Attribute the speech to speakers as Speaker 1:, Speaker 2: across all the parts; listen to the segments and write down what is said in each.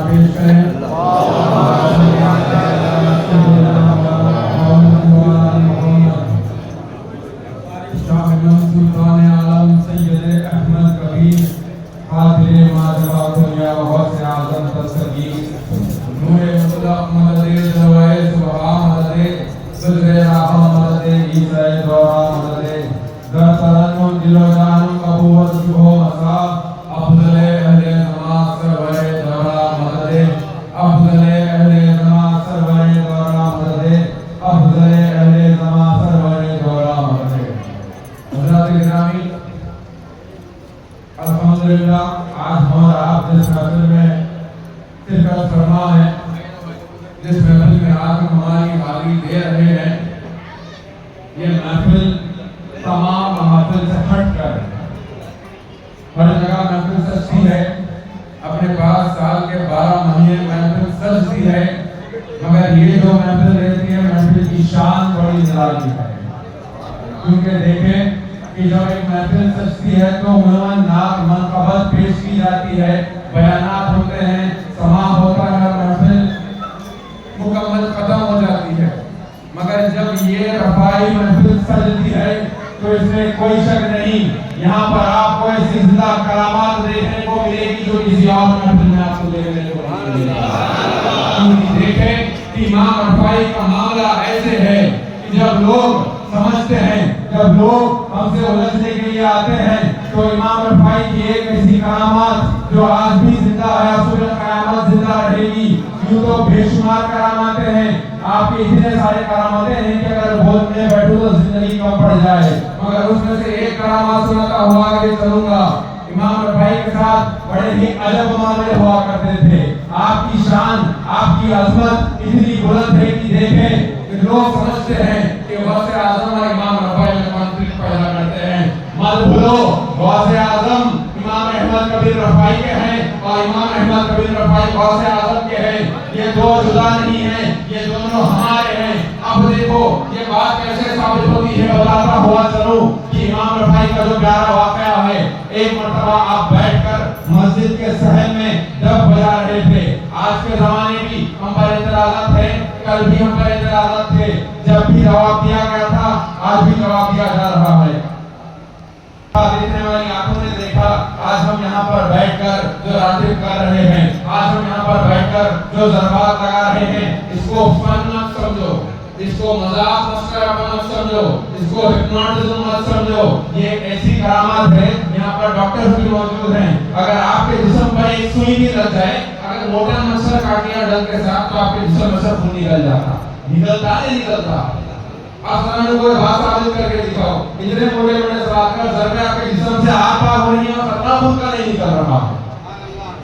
Speaker 1: پیش کریں. شاہ سلطان عالم سید احمد کبیر حاضر ماجرات یا غوث اعظم تصدیق نور مطلق مدد جوائے صبح مدد صدر راہ مدد عیسائی دورہ مدد در ترنم دل و جانم قبوت شبہ مصاب افضل اہل نماز سرور دورہ مدد افضل اہل نماز سرور دورہ مدد افضل اہل نماز سرور دورہ مدد. حضرات گرامی، الحمدللہ آج ہمارا آپ جس محفل میں شرکت فرما ہے، جس محفل میں آج ہماری حاضری دے رہے ہیں، یہ محفل تمام محافل سے ہٹ کر ہر جگہ محفل سجتی ہے. اپنے پاس سال کے 12 مہینے محفل سجتی ہے، مگر یہ جو محفل رہتی ہے محفل کی شان بڑی نرالی ہے. کیونکہ دیکھیں کہ جب ایک محفل سجتی ہے تو عنوان نعت منقبت پیش کی جاتی ہے، بیانات ہوتے ہیں، سماع ہوتا ہے اور محفل مکمل ختم ہو جاتی ہے. مگر جب یہ رفائی محفل سجتی ہے تو اس میں کوئی شک نہیں، یہاں پر آپ کو ایسی زندہ کرامات دیکھنے کو ملے گی جو کسی اور محفل میں آپ کو دیکھنے کو ملے گی. دیکھیں کہ امام رفائی کا معاملہ ایسے ہے کہ جب لوگ سمجھتے ہیں، جب لوگ ہم سے الجھنے کے لیے آتے ہیں تو امام رفائی کی ایک ایسی کرامات جو آج بھی زندہ ہے، اصول قیامت زندہ رہے گی. یوں تو بے شمار کراماتیں ہیں، آپ کے اتنے سارے کراماتیں ہیں کہ اگر بولنے بیٹھو تو زندگی کم پڑ جائے، مگر اس میں سے ایک کرامات سناتا ہوا آگے چلوں گا. امام رفائی کے ساتھ بڑے ہی عجب معاملے ہوا کرتے تھے. آپ کی شان، آپ کی عظمت اتنی بلند ہے کہ دیکھیں کہ لوگ سمجھتے ہیں کہ غوث اعظم اور امام رفائی میں کانفلکٹ پیدا کرتے ہیں. مت بھولو، غوث اعظم امام احمد کبیر رفائی کے ہیں اور امام احمد کبیر رفائی غوث اعظم کے ہیں. یہ دو جدا نہیں ہیں، یہ دونوں ہمارے ہیں. اب دیکھو یہ بات کیسے ثابت ہوتی ہے، بتاتا ہوا چلوں کہ امام رفائی کا جو پیارا واقعہ ہے. ایک مرتبہ آپ بیٹھ کر مسجد کے صحن میں ڈف بجا رہے تھے. آج کے زمانے بھی ہم پر اعتراضات ہیں، کل بھی ہم پر اعتراضات تھے. جب بھی جواب دیا گیا تھا آج بھی جواب دیا جا رہا ہے. دیکھنے والی آنکھوں نے دیکھا، آج ہم یہاں پر بیٹھ کر جو راتب کر رہے ہیں، آج ہم یہاں پر بیٹھ کر جو ضربات لگا رہے ہیں، اس کو فن مت سمجھو، اس کو مذاق مسخرہ مت سمجھو، اس کو ہپنوٹزم مت سمجھو. یہ ایک ایسی کرامات ہے. یہاں پر ڈاکٹر بھی موجود ہیں. اگر آپ کے جسم پر ایک سوئی بھی لگ جائے، اگر موٹا مچھر کاٹ لیا ڈنڈ کے ساتھ تو آپ کے جسم میں سے خون نکل جاتا. نکلتا نہیں نکلتا. آپ سامنے کوئی بات ثابت کر کے دکھاؤ، اتنے موٹے موٹے سوال کر ضربے آپ کے جسم سے آر پار ہو رہی ہیں اور ختم خون کا نہیں نکل رہا.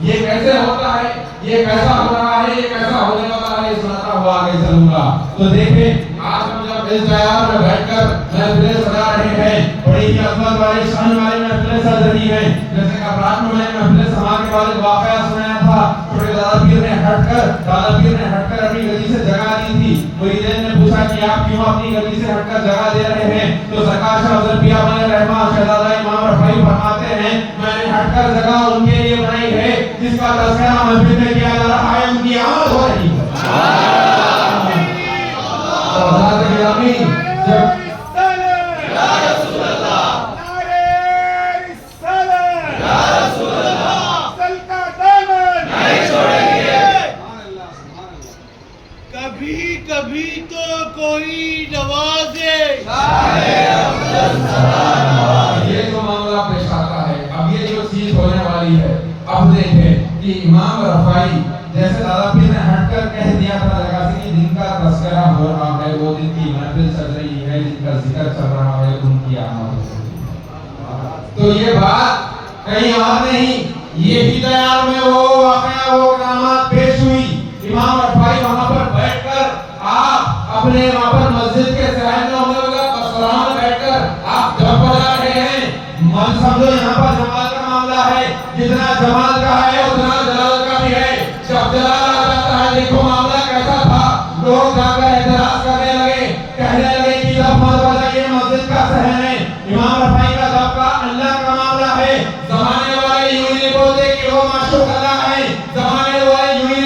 Speaker 1: یہ کیسے ہوتا ہے، یہ کیسا ہو رہا ہے، یہ کیسا ہونے والا ہے، سناتا ہوا آگے چلوں گا. تو دیکھیں آج ہم جب اس دیار میں بیٹھ کر محفلیں سجا رہے ہیں، بڑی ہی عظمت والی شان والی محفلیں سج رہی ہیں. جیسے کہ رات میں نے محفلیں سما کے بعد واقعہ سنایا تھا. چھوٹے دادا پیر نے ہٹ کر اپنی گلی سے جگہ دی تھی. مریدین نے پوچھا کہ آپ کیوں اپنی گلی سے ہٹ کر جگہ دے رہے ہیں؟ تو سرکار شاہ حضرت پیر بن رحمہ شہزادہ امام رفاعی فرماتے ہیں میں نے ہٹ کر جگہ ان کے لیے بنائی ہے جس کا تذکرہ محفل میں کیا جا رہا ہے، ان کی آمد ہو رہی ہے. حضرات گرامی، جب
Speaker 2: کبھی تو کوئی نوازے.
Speaker 1: یہ جو معاملہ پیش آتا ہے، اب یہ جو چیز ہونے والی ہے، اب دیکھیں کہ امام رفاعی جیسے دادا پیر نے ہٹ کر کہہ دیا تھا جگہ سے کہ جن کا تذکرہ ہو رہا ہے، وہ جن کی محفل چل رہی ہے، جن کا ذکر چل رہا ہے، ان کی آمد ہو رہی ہے. تو یہ بات کہیں اور نہیں، یہی دیار میں وہ واقعہ، وہ کرامات پیش ہوئی. امام رفاعی وہاں پر بیٹھ کر آپ اپنے وہاں پر مسجد کے صحن میں ہونے والا قصران میں بیٹھ کر آپ ڈف بجا رہے ہیں. من سمجھو یہاں پر جمال کا معاملہ ہے، جتنا جمال کا ہے اتنا جلال کا بھی ہے. جب جلال آ جاتا ہے، دیکھو معاملہ کیسا تھا. لوگ جا کر اعتراض کرنے لگے، کہنے لگے کہ ڈف مت بجائیے، مسجد کا صحن ہے. امام رفاعی کا ڈف کا اللہ کا معاملہ ہے. زمانے والے یوں نہیں بولتے کہ وہ معشوق اللہ ہے، زمانے والے یوں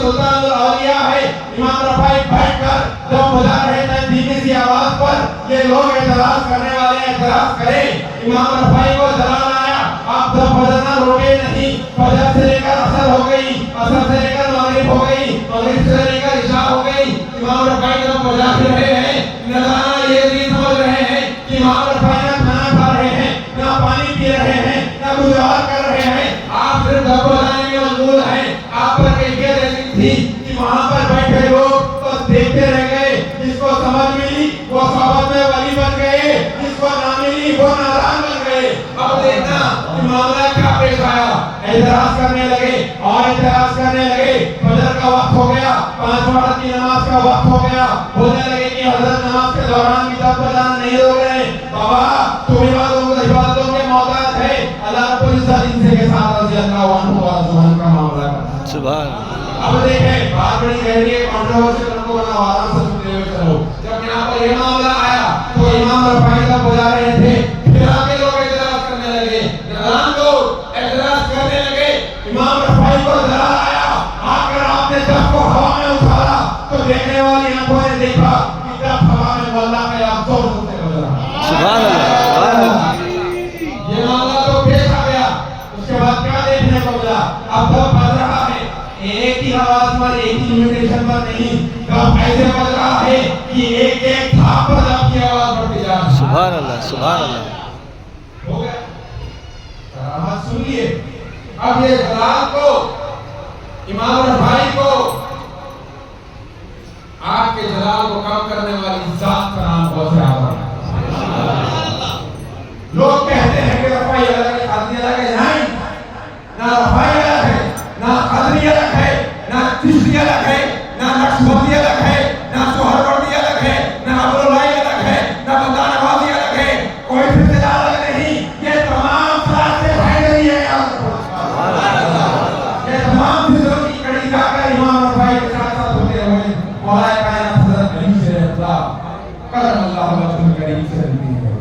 Speaker 1: سلطان الاولیاء ہے. امام رفاعی بیٹھ کر جب بجا رہے تھے دھیمی سی آواز پر یہ لوگ اعتراض کرنے والے اعتراض کریں. امام رفاعی کو جلال آیا. آپ جب بجنا روکے نہیں. فجر سے لے کر عصر ہو گئی, عصر سے لے کر مغرب ہو گئی, مغرب سے لے کر عشاء ہو گئی. امام رفاعی جب بجا رہے ہیں نظرانہ یہ نہیں سمجھ رہے ہیں کہ امام رفاعی نہ کھانا کھا رہے ہیں, نہ پانی پی رہے ہیں, نہ کچھ اور کر رہے ہیں. آپ صرف دب بجانے میں مشغول ہیں. آپ پر کیفیت ایسی تھی کہ وہاں پر بیٹھے لوگ بس دیکھتے رہ گئے. جس کو سمجھ ملی وہ صحابت میں ولی بن گئے, جس کو نہ ملی وہ نادان بن گئے. اب دیکھنا کہ معاملہ کیا پیش آیا. اعتراض کرنے لگے اور اعتراض کرنے لگے. فجر کا وقت ہو گیا, 5 وقت کی نماز کا وقت ہو گیا. بولنے لگے کہ حضرت نماز کے دوران بھی دب بجانا نہیں روک رہے. بابا تم عبادتوں کے محتاج ہے. اللہ رب العزت ان سے کے ساتھ رضی اللہ عنہ و رضوان کا معاملہ کرتا ہے.
Speaker 3: سبحان.
Speaker 1: اب دیکھیں بات بڑی گہری ہے, کنٹروورسی کو بنا آرام سے سنتے ہوئے چلو. جب یہاں پر یہ معاملہ آیا تو امام رفاعی کا بجا رہے تھے, پھر آگے لوگ اعتراض کرنے لگے. نظران لوگ اعتراض کرنے لگے. امام رفاعی کو جلال آیا. آ کر آپ نے جب کو ہوا میں اٹھایا تو دیکھنے والی آنکھوں نے دیکھا کہ جب ہوا میں واللہ کا آپ زور سے بج رہا.
Speaker 3: سبحان اللہ.
Speaker 1: یہ معاملہ تو پیش آ گیا. اس کے بعد کیا دیکھنے کو ملا؟ اب جب بج رہا ہے ایک ہی آواز پر, ایک ہی لمیٹیشن پر نہیں, جب ایسے بج رہا ہے کہ ایک ایک تھاپ پر آپ کی آواز بڑھتی جا رہی ہے.
Speaker 3: سبحان اللہ. سبحان اللہ.
Speaker 1: ہو گیا. کرامات سنیے. اب یہ جلال کو, امام رفاعی کو, آپ کے جلال کو کم کرنے والی ذات کا نام بہت سے آتا ہے. لوگ کہتے ہیں کہ رفاعی الگ ہے, قادری الگ ہے. نہیں, نہ رفاعی الگ ہے, نہ قادری الگ ہے, نہ چشتی الگ ہے, نہ نقشبندی الگ ہے, نہ سہروردی الگ ہے, نہ عبداللہی الگ ہے, نہ بندہ نوازی الگ ہے. کوئی سلسلہ الگ نہیں. یہ تمام سلاسل حیدری ہے. یہ تمام سلسلوں کی کڑی جا کر امام رفاعی کے ساتھ ساتھ ہوتے ہوئے مولا کائنات حضرت علی سے اللہ کرم اللہ وجہ کریم سے ملتی ہے.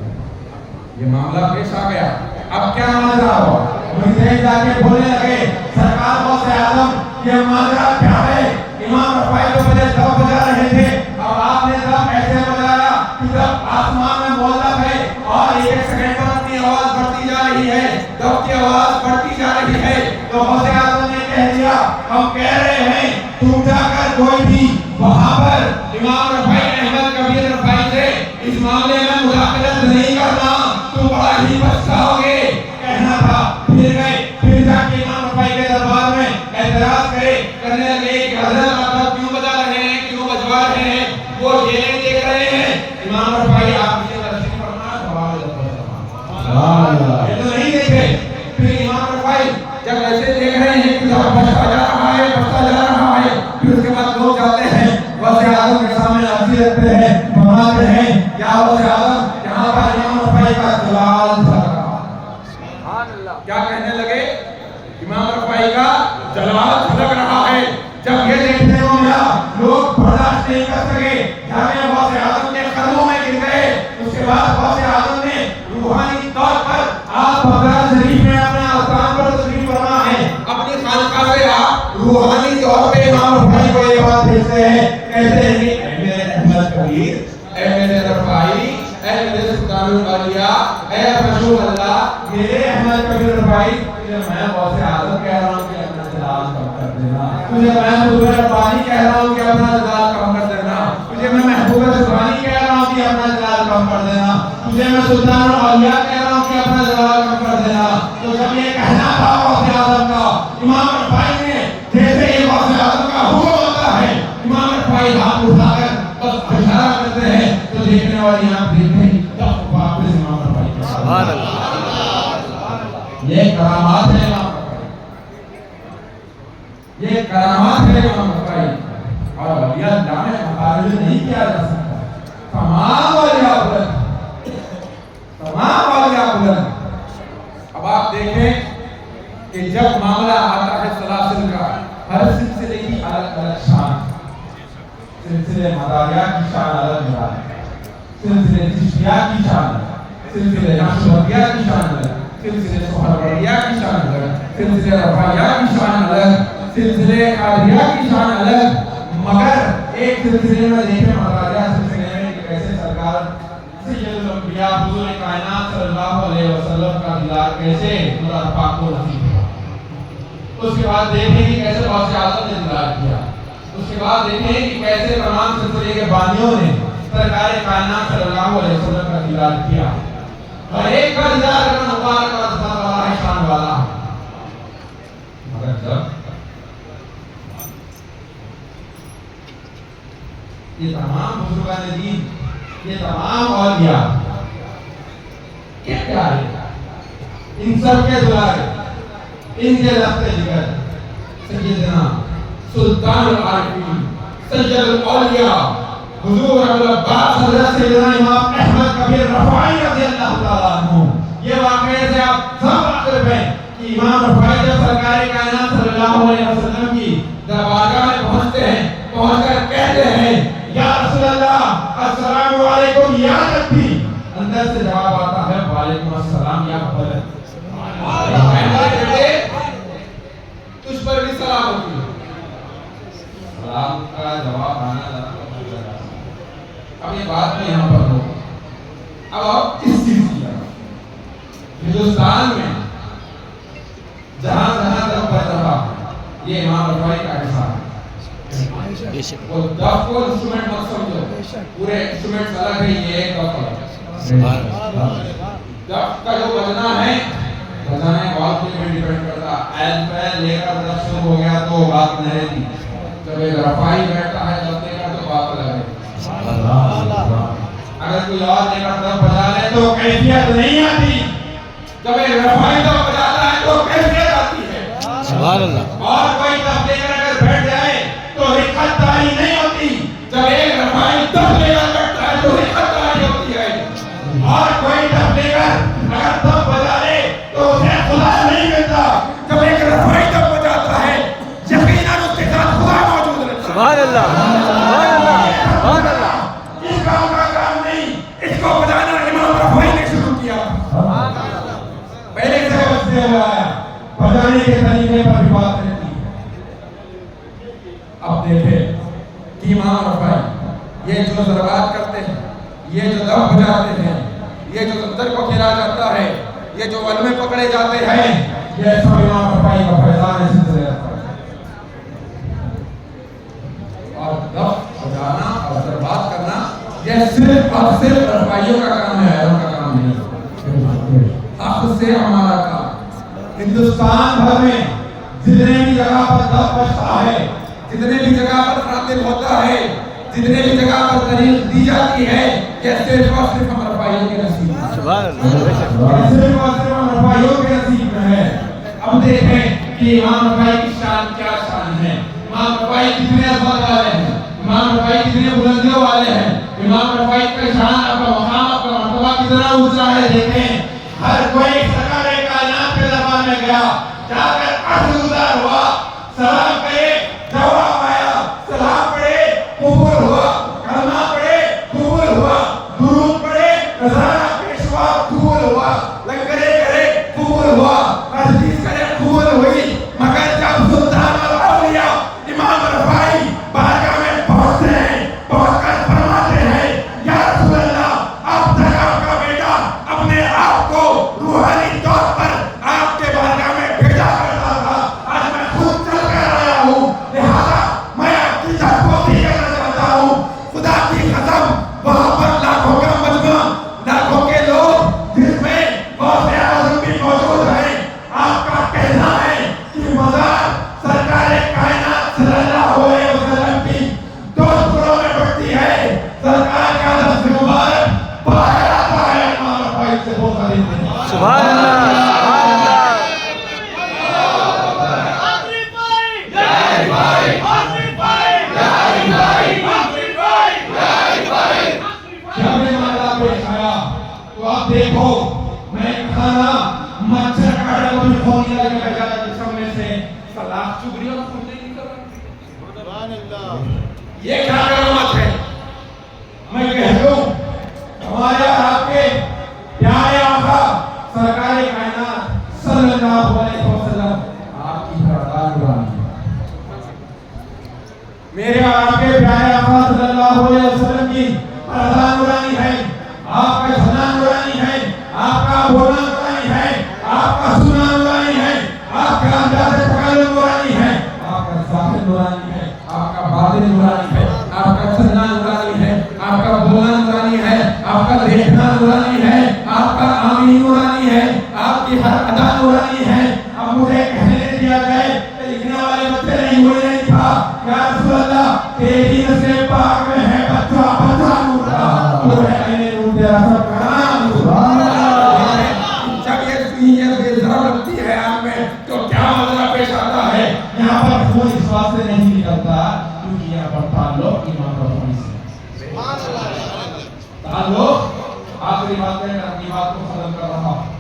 Speaker 1: یہ معاملہ پیش آ گیا. اب کیا ماجرا ہوا؟ مجھے جا کے بولنے لگے سرکار غوث اعظم یہ ماجرا کیا ہے؟ امام رفاعی تو مجھے دب بجا رہے تھے, اب آپ نے دب ایسے بجایا کہ جب آسمان میں مولف ہے اور ایک سیکنڈ پر اپنی آواز بڑھتی جا رہی ہے, دب کی آواز بڑھتی جا رہی ہے. تو غوث اعظم نے کہہ دیا ہم کہہ رہے ہیں تم جا کر کوئی بھی وہاں پر امام رفاعی احمد کبیر رفاعی سے اس معاملے میں مداخلت نہیں کرنا, تم بڑا ہی پچھتاؤ گے. کہنا تھا. پھر گئے, پھر جا کے امام رفاعی کے دربار میں اعتراض کرنے لگے کہ حضرت آپ کیوں بجا رہے ہیں, کیوں بجوا رہے ہیں, وہ یہ نہیں دیکھ رہے ہیں. امام رفاعی آپ کی تشریف فرما جواب دے. یہ تو نہیں دیکھے. پھر امام رفاعی جب ایسے دیکھ رہے ہیں کہ جب بچتا جا رہا ہے, بچتا جا رہا ہے, پھر اس کے بعد لوگ جاتے ہیں غوث اعظم کے سامنے عرضی رکھتے ہیں, فرماتے ہیں یا غوث اعظم یہاں پر امام رفاعی کا جلال جھلک رہا ہے. کیا کہنے لگے؟ امام رفاعی کا جلال جھلک رہا ہے. جب یہ دیکھنے کو ملا لوگ برداشت نہیں کر سکے, جانے غوث اعظم کے قدموں میں گر گئے. اس کے بعد غوث اعظم نے روحانی طور پر آپ بغداد شریف میں اپنے آستان پر تشریف فرما ہے, اپنی خانقاہ سے آپ روحانی طور پہ امام رفاعی کو یہ بات بھیجتے ہیں, کہتے ہیں کہ اے میرے احمد کبیر, اے میرے رفاعی, اے میرے سلطان الاولیاء, اے مشہور اللہ, میرے احمد کبیر رفاعی, میں غوث اعظم کہہ رہا ہوں کہ اپنا جلال کم کر دینا, تجھے میں محبوب ربانی کہہ رہا ہوں کہ اپنا جلال کم کر دینا, تجھے میں محبوب ربانی کہہ رہا ہوں کہ اپنا جلال کم کر دینا, تجھے میں سلطان الاولیاء کہہ رہا ہوں کہ اپنا جلال کم کر دینا. تو جب یہ کہنا تھا غوث اعظم کا, امام رفاعی نے جیسے یہ غوث اعظم کا حکم ہوتا ہے, امام رفاعی ہاتھ اٹھا کر بس اشارہ کرتے ہیں تو دیکھنے والی آنکھ دیکھتے ہیں تب واپس امام رفاعی کا.
Speaker 3: سبحان اللہ.
Speaker 1: یہ کرامات ہے امام رفاعی, یہ کرامات ہے امام رفاعی. اور اولیاء اللہ میں مقابلہ نہیں کیا جا سکتا. تمام اولیاء بلند, تمام اولیاء بلند. اب آپ دیکھیں کہ جب معاملہ آتا ہے سلاسل کا, ہر سلسلے کی الگ الگ شان. سلسلے مداریہ کی شان الگ ہے, سلسلے چشتیہ کی شان الگ, سلسلے نقشبندیہ کی شان الگ, سلسلے سہروردیہ کی شان الگ, سلسلے رفاعیہ کی شان الگ, سلسلے قادریہ کی شان الگ، مگر ایک سلسلے میں دیکھیں مہاراجہ سلسلے میں کہ کیسے سرکار سید الانبیاء حضور کائنات صلی اللہ علیہ وسلم کا دیدار کیسے خدا پاک کو نصیب ہوا۔ اس کے بعد دیکھیں کہ کیسے غوث اعظم نے دیدار کیا، اس کے بعد دیکھیں کہ کیسے تمام سلسلے کے بانیوں نے سرکار کائنات صلی اللہ علیہ وسلم کا دیدار کیا۔ ہر ایک کا دیدار کرنا مبارک اور عظمت والا ہے، شان والا ہے۔ مگر جب یہ تمام بزرگان دین، یہ تمام اولیاء کیا پیارے، ان سب کے دلارے، ان کے لفظ جگر سیدنا سلطان العارفین سید الاولیاء حضور ابوالعباس حضرت سیدنا امام احمد کبیر رفاعی رضی اللہ تعالیٰ عنہ، یہ واقعے سے آپ سب واقف ہیں کہ امام رفاعی جب سرکار کائنات صلی اللہ علیہ وسلم کی دربارگاہ میں پہنچتے ہیں، پہنچ کر کہتے ہیں یا رسول اللہ السلام علیکم یا نبی، اندر سے جواب آتا ہے وعلیکم السلام یا حضرت۔ تجھ پر بھی سلام ہوتی ہے۔ سلام کا جواب آنا اب یہ بات میں یہاں پر ہو، اب آپ اس چیز کی ہندوستان میں جہاں جہاں دف بج رہا یہ امام رفاعی کا احسان ہے۔ وہ دف کو انسٹرومنٹ مت سمجھو، پورے انسٹرومنٹ الگ ہے، یہ ایک دف ہے۔ دف کا جو بجنا ہے بجانے بات پہ ڈیپینڈ کرتا، ایل پہ لے کر دف شروع ہو گیا تو بات نہیں رہتی، جب ایک رفاعی بیٹھتا ہے دف لے کر تو بات الگ ہے۔ اگر کوئی اور لے کر دف بجا لے تو کیفیت نہیں آتی، جب ایک رفاعی دف بجاتا ہے تو کیفیت آتی ہے۔ سبحان اللہ۔ اور کوئی دف لے کر اگر بیٹھ جائے تو رکعت داری نہیں ہوتی، جب ایک رفاعی دف لے کر بیٹھتا ہے تو رکعت داری ہوتی ہے۔ اور کوئی دف لے کر اگر دف بجا لے تو اسے خدا نہیں ملتا، جب ایک رفاعی دف بجاتا ہے یقیناً اس کے ساتھ خدا موجود رہتا ہے۔
Speaker 3: سبحان اللہ، سبحان اللہ، سبحان اللہ۔
Speaker 1: اس کام کا کام نہیں، اس کو بجانا امام رفاعی نے شروع کیا، پہلے سے بجتے ہوا ہے، بجانے کے طریقے پر بھی بات رہتی ہے۔ اب دیکھیں کہ امام رفاعی یہ جو ضربات کرتے ہیں، یہ جو دف بجاتے ہیں، یہ جو زمزم کو کھلا جاتا ہے، یہ جو علمے پکڑے جاتے ہیں، یہ سب امام رفاعی کا فیضان سلسلے رہتا ہے۔ اور دف بجانا اور ضربات کرنا یہ صرف اور صرف رفاعیوں کا کام ہے، ان کا کام نہیں۔ حق سے ہمارا کام ہندوستان بھر میں جتنے بھی جگہ پر دف بجتا ہے، جتنے بھی جگہ پر خاتم ہوتا ہے، جتنے بھی جگہ پر تاریخ دی جاتی ہے، یہ صرف اور صرف ہم رفاعیوں کے نصیب میں ہے۔
Speaker 3: سبحان اللہ۔
Speaker 1: صرف اور صرف ہم رفاعیوں کے نصیب میں ہے۔ اب دیکھیں کہ امام رفاعی کی شان کیا شان ہے، امام رفاعی کتنے عظمت والے ہیں، امام رفاعی کتنے بلندیوں والے ہیں، امام رفاعی کا شان، آپ کا مقام، آپ کا مرتبہ کتنا اونچا ہے۔ دیکھیں ہر کوئی سرکار کائنات کے دربار میں گیا، جا کر عرض گزار ہوا، سلام کرے جواب آیا، سلام پڑھے قبول ہوا، کلمہ پڑھے قبول ہوا، درود پڑھے نذرانہ پیش ہوا قبول ہوا، لنگرے کرے قبول ہوا، تحدیث کرے قبول ہوئی۔ مگر جب سلطان الاولیاء امام رفاعی بارگاہ میں پہنچتے ہیں، پہنچ کر فرماتے ہیں یا رسول اللہ اب تک آپ کا بیٹا اپنے آپ کو روحانی طور پر آپ کے بارگاہ میں بھیجا کرتا تھا، آج میں خود چل کر آیا ہوں، لہذا میں آپ کی تحفظی کرنا چاہتا ہوں۔ خدا کی قسم وہاں پر لاکھوں کا مجمع، لاکھوں کے لوگ جس میں غوث اعظم بھی موجود ہیں، آپ کا کہنا ہے کہ مزار سرکار کائنات صلی اللہ علیہ وسلم کی دو ٹکڑوں میں بڑھتی ہے، سرکار کا لفظ مبارک باہر آتا ہے امام رفاعی سے وہ خرید نہیں۔
Speaker 3: سبحان اللہ، سبحان اللہ۔
Speaker 1: جب یہ معاملہ پیش آیا تو آپ دیکھو میں کھانا مچھر کاٹا تو بھی کھول دیا کہ بجایا جسم میں سے سلاخ چگڑیوں کو کھولنے نہیں کر یہ کیا کرامت ہے؟ میں کہہ دوں ہمارے آپ کے پیارے آقا سرکار کائنات صلی اللہ علیہ وسلم آپ کی بردار قرآن میرے اور آپ کے پیارے آقا صلی اللہ علیہ وسلم کی پردہ نورانی ہے، آپ کا چلنا نورانی ہے، آپ کا بولنا نورانی ہے، آپ کا سننا نورانی ہے، آپ کا انداز تکلم نورانی ہے، آپ کا ظاہر نورانی ہے، آپ کا باطن نورانی ہے، آپ کا چلنا نورانی ہے، آپ کا بولنا نورانی ہے، آپ کا دیکھنا نورانی ہے، آپ کا آمین نورانی ہے، آپ کی ہر ادا نورانی ہے۔ اب مجھے کہنے دیا جائے کہ لکھنے والے بچے نہیں ہوئے نہیں تھا، یا رسول اللہ تیری نسل پاک میں ہے بچہ بچہ نور کا، وہ ہے عین نور تیرا سب کلام سبحان اللہ۔ جب یہ سنیت بے ذرا لگتی ہے آپ میں تو کیا مسئلہ پیش آتا ہے؟ یہاں پر خون اس واسطے نہیں نکلتا کیونکہ یہاں پر تعلق ایمان اور خون سے تعلق۔ آخری بات میں اپنی بات کو ختم کر رہا ہوں۔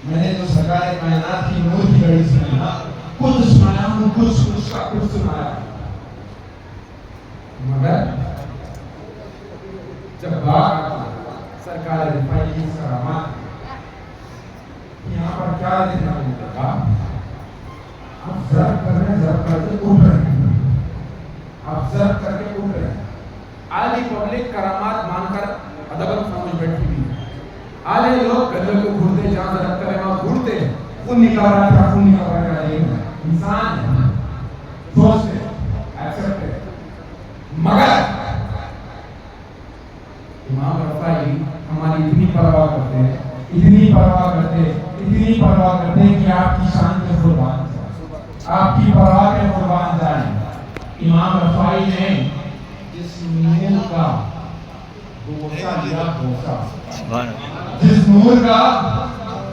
Speaker 1: میں نے جو سرکار کائنات کی نور کی گھڑی سنی نا، کچھ سنایا ہوں، کچھ کا کچھ سنایا، مگر جب بات سرکار رفائی کی کرامات یہاں پر کیا دیکھنا ہوگا؟ آپ ضرب کر رہے ہیں، ضرب کر کے اٹھ رہے ہیں، آپ ضرب کر کے اٹھ رہے ہیں۔ آدھی پبلک کرامات مان کر ادب سمجھ بیٹھی ہوئی ہے، آدھے لوگ گدھے کو گھوڑتے جہاں ضرب کرے وہاں گھوڑتے ہیں، خون نکل رہا ہے، خون نکل رہا ہے، انسان ہے، سوچتے ایکسپٹ ہے۔ مگر امام رفائی ہماری اتنی پرواہ کرتے ہیں، اتنی پرواہ کرتے، اتنی پرواہ کرتے ہیں کہ آپ کی شان کے قربان جائیں، آپ کی پرواہ کے قربان جائیں۔ امام رفائی نے جس نور کا بوسہ لیا بوسہ، جس نور کا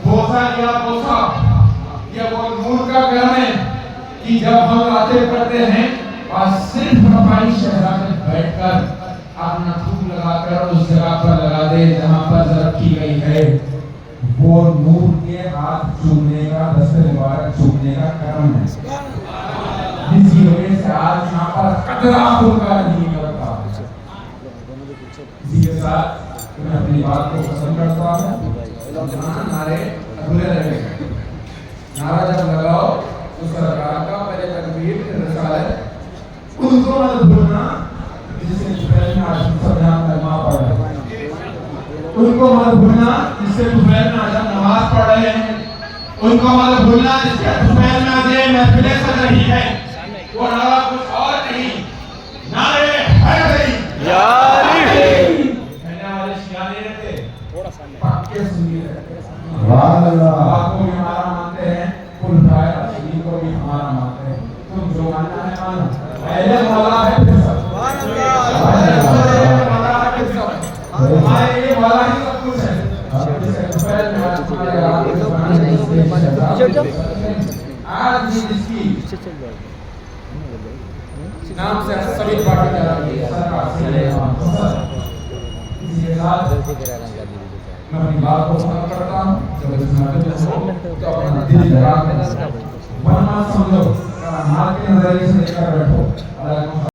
Speaker 1: بوسہ لیا بوسہ، یہ وہ نور کا کرم ہے کہ جب ہم باتیں کرتے ہیں اور صرف رفائی شہزادے بیٹھ کر اپنا تھوک لگا کر اس جگہ پر لگا دے جہاں پر ضرب کی گئی ہے، وہ نور کے ہاتھ چومنے کا، دست مبارک چومنے کا کرم ہے، جس کی وجہ سے آج یہاں پر قطرہ خون کا نہیں نکلتا۔ اسی کے ساتھ میں اپنی بات کو ختم کرتا ہوں۔ جہاں نعرے ادھورے رہ گئے، نعرہ جب لگاؤ تو سرکار کا پہلے تکبیر پھر رسالت، ان کو مت بھولنا جس سے طفیل نے آج سبحان کلمہ پڑھ رہے ہیں، ان کو مت بھولنا جس سے طفیل نے آج نماز پڑھ رہے ہیں، ان کو مت بھولنا جس کے طفیل میں آج محفلیں چل رہی ہے، وہ نعرہ کچھ اور نہیں، نعرے حیدری یا علی، کہنے والے شیعہ نہیں رہتے، پکے سنی رہتے۔ آپ کو بھی ہمارا مانتے ہیں، خلفائے راشدین کو بھی ہمارا مانتے ہیں، تم جو ماننا ہے مانو، اہل مولا ہے پھر سب، ہمارے لیے مولا ہی سب کچھ ہے۔ آج بھی جس کی نام سے سبھی پارٹی جا رہی ہے، سرکار سے اسی کے ساتھ میں اپنی بات کو ختم کرتا ہوں۔ جب اس محفل میں ہو تو اپنا دل لگا کر ورنہ سمجھو، ہاتھ کے نظریے سے لے کر بیٹھو۔